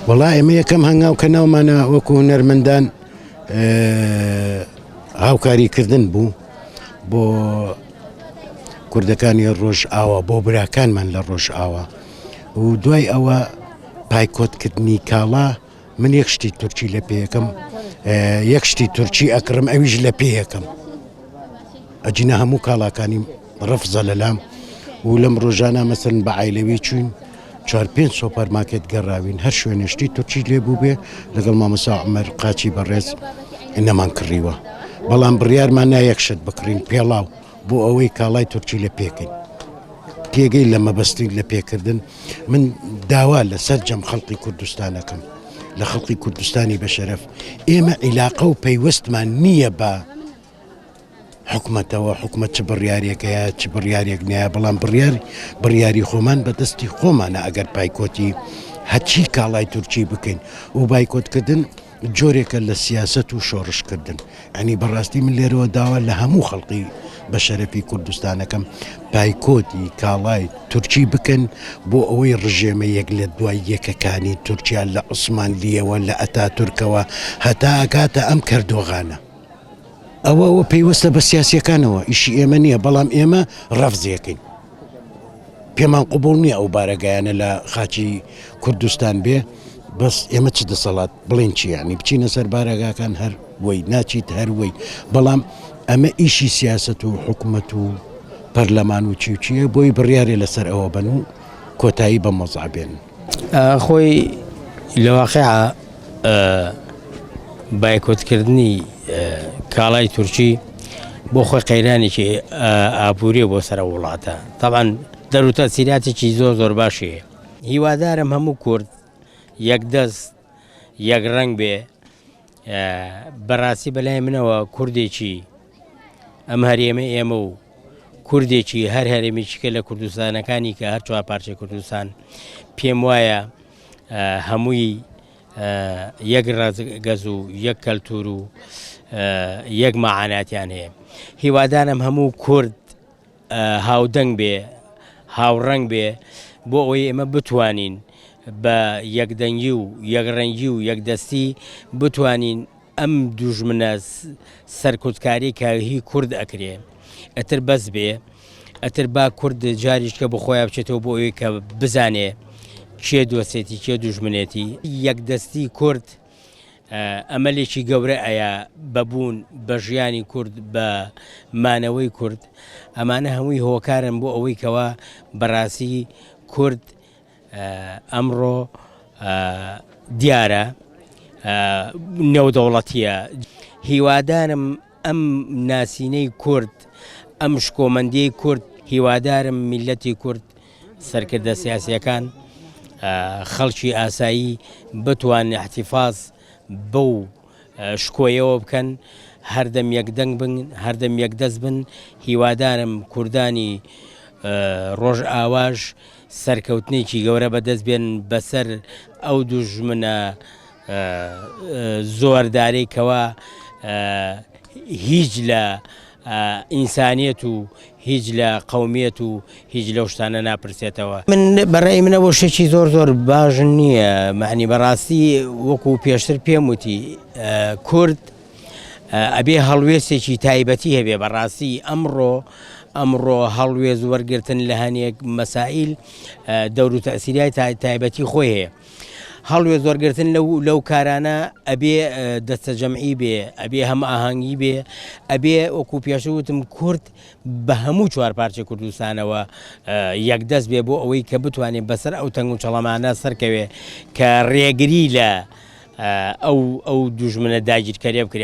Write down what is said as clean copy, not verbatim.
وڵای ئێمە یەکەم هەنگاو کە ناومانە وەکو هونەرمەندان هاوکاریکردن بوو بۆ کوردەکانی ڕۆژئاوا بۆ براکانمان لە ڕۆژئاوا و دوای ئەوە پایکۆتکردنی کاڵا من یەک شتی تورکی لە پێیەکەم یەک شتی تورکی ئەکڕم ئەویش لە پێیەکەم ئەجینە هەموو کاڵاکانی ڕەفزە لەلام و لەم ڕۆژانە مەسەن بە عایلەوی چوین 4-5 سۆپەرمارکێت گەڕاوین هەر شوێنشتی تورکی لێ بوو بێ لەگەڵ مامۆستا عومەر قاچی بەڕێز نەمان کڕیوە بەڵام بڕیارمان نایەکشت بکڕین پێڵاو بۆ ئەوەی کاڵای تورکی لە پێکەین تێگەی لە مەبەستی لە پێکردن من داوا لەسەر جەم خەڵقی کوردستانەکەم لە خەڵقی کوردستانی بەشەرەف ئێمە عیلاقە و پەیوەستمان نییە بە حکومەتەوە حکومەت چ بڕیارێکەیە چ بڕیارێک نییە بەڵام بڕیاری خۆمان بەدەستی خۆمانە ئەگەر پایکۆتی هەچی کاڵای تورکی بکەین و پایکۆتکردن جۆرێکە لە سیاست و شۆڕشکردن ئەنی بەڕاستی من لێرەوە داوا لە هەموو خەڵقی بە شەرەفی کوردستانەکەم پایکۆتی کاڵای تورکی بکەن بۆ ئەوەی ڕژێمە یەک لە دوای یەکەکانی تورکیا لە عوسمانلیەوە لە ئەتا تورکەوە هەتا ئەکاتە ئەم کەردۆغانە ئەوە پێیوەستە بە سیاسیەکانەوە ئیشی ئێمە نییە بەڵام ئێمە ڕەفزیەکەین پێمان قوبوڵ نییە ئەو بارەگایانە لە خاچی کوردستان بێ بەس ئێمە چ دەسەڵات بڵین چی یعنی بچینە سەر بارەگاکان هەر وەی ناچیت هەر وەی بەڵام ئەمە ئیشی سیاست و حکومەت و پەرلەمان و چیە بۆی بڕیارێ لەسەر ئەوە بن و کۆتایی بە مۆزعبێن خۆی لەواقعە بایکۆتکردنی کاڵای تورکی بۆ خۆی قەیرانێکی ئابووری بۆ سەر وڵاتە طبعاً دەرو تەسیراتێکی زۆر باشیە هیوادارم هەموو کورد یەکدەست یەک ڕەنگ بێ بەڕاستی بەلای منەوە کوردێکی ئەم هەرێمە ئێمە و کوردێکی هەر هەرێمێکیکە لە کوردستانەکانی کە هەر چوار پارچەی کوردستان پێم وایە هەمووی یەک ڕەگەز و یەک کەلتور و یەک مەعاناتیان هەیە هیوادارم هەموو کورد هاودەنگ بێ هاوڕەنگ بێ بۆ ئەوەی ئێمە بتوانین بە یەکدەنگی و یەکڕەنگی و یەکدەستی بتوانین ئەم دوژمنە سەرکوتکاری کە هی کورد ئەکرێ ئەتر بەس بێ ئەتر با کورد جاریشکە بە خۆیان بچێتەوە بۆ ئەوەی کە بزانێ کێ دۆسێتی کێ دوژمنێتی یەکدەستی کورد ئەمەلێکی گەورە ئەیە بەبوون بە ژیانی کورد بە مانەوەی کورد ئەمانە هەمووی هۆکارن بۆ ئەوەی کەوە بەڕاستی کورد ئەمڕۆ دیارە نێودەوڵەتیە هیوادارم ئەم ناسینەی کورد ئەم شکۆمەندیەی کورد هیوادارم میلەتی کورد سەرکردە سیاسیەکان خەڵکی ئاسایی بتوان احتیفاز بەو شکۆیەوە بکەن هەردەم یەکدەنگ بن هەردەم یەکدەست بن هیوادارم کوردانی ڕۆژئاواش سەرکەوتنێکی گەورە بەدەست بێن بەسەر ئەو دوژمنە زۆردارێکەوە هیچ لە ئینسانیەت و هیچ لە قەومیەت و هیچ لەو شتانە ناپرسێتەوە من بەڕێی منە بۆ شتێکی زۆر باش نییە معنی بەڕاستی وەکو پێشتر پێم وتی کورد ئەبێ هەڵوێستێکی تایبەتی هەبێ بەڕاستی ئەمڕۆ هەڵوێز وەرگرتن لە هەنێک مەسائیل دەور و تەسیری تایبەتی خۆی هەیە هەڵوێز وەرگرتن لەو کارانە ئەبێ دەستە جەمعی بێ ئەبێ هەم ئاهەنگی بێ ئەبێ وەکو پێشتر وتم کورد بە هەموو چوار پارچەی کوردستانەوە یەکدەست بێ بۆ ئەوەی کە بتوانێت بەسەر ئەو تەنگ و چەڵەمانە سەرکەوێ کە ڕێگری لە ئەو دوژمنە داگیرکاریە بکرێ